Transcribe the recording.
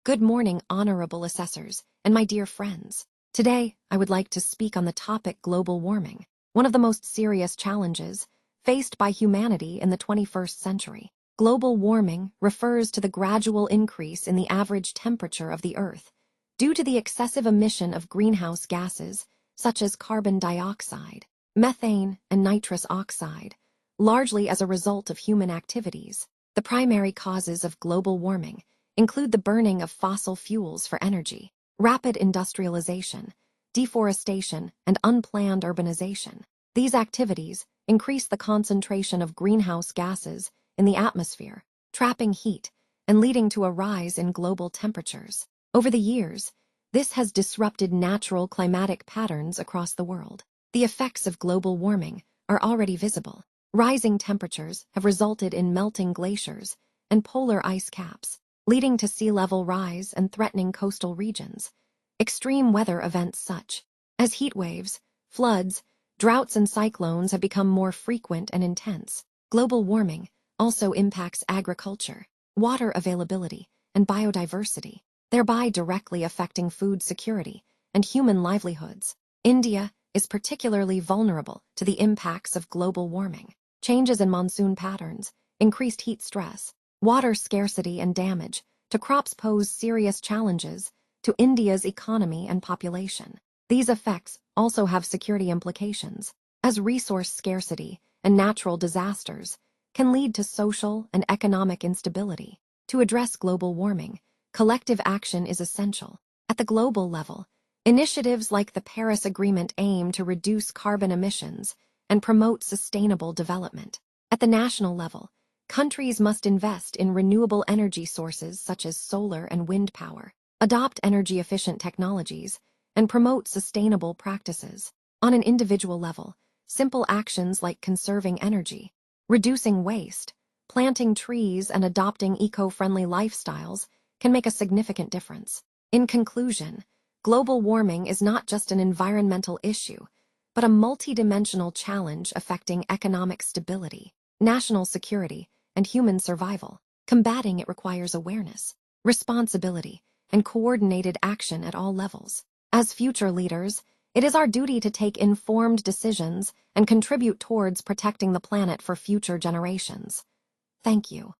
Good morning, honorable assessors, and my dear friends. Today, I would like to speak on the topic global warming, one of the most serious challenges faced by humanity in the 21st century. Global warming refers to the gradual increase in the average temperature of the Earth due to the excessive emission of greenhouse gases such as carbon dioxide, methane, and nitrous oxide, largely as a result of human activities. The primary causes of global warming include the burning of fossil fuels for energy, rapid industrialization, deforestation, and unplanned urbanization. These activities increase the concentration of greenhouse gases in the atmosphere, trapping heat and leading to a rise in global temperatures. Over the years, this has disrupted natural climatic patterns across the world. The effects of global warming are already visible. Rising temperatures have resulted in melting glaciers and polar ice caps, leading to sea level rise and threatening coastal regions. Extreme weather events such as heat waves, floods, droughts, and cyclones have become more frequent and intense. Global warming also impacts agriculture, water availability, and biodiversity, thereby directly affecting food security and human livelihoods. India is particularly vulnerable to the impacts of global warming. Changes in monsoon patterns, increased heat stress, water scarcity, and damage to crops pose serious challenges to India's economy and population. These effects also have security implications, as resource scarcity and natural disasters can lead to social and economic instability. To address global warming, collective action is essential. At the global level, initiatives like the Paris Agreement aim to reduce carbon emissions and promote sustainable development. At the national level, countries must invest in renewable energy sources such as solar and wind power, adopt energy-efficient technologies, and promote sustainable practices. On an individual level, simple actions like conserving energy, reducing waste, planting trees, and adopting eco-friendly lifestyles can make a significant difference. In conclusion, global warming is not just an environmental issue, but a multidimensional challenge affecting economic stability, national security, and human survival. Combating it requires awareness, responsibility, and coordinated action at all levels. As future leaders, it is our duty to take informed decisions and contribute towards protecting the planet for future generations. Thank you.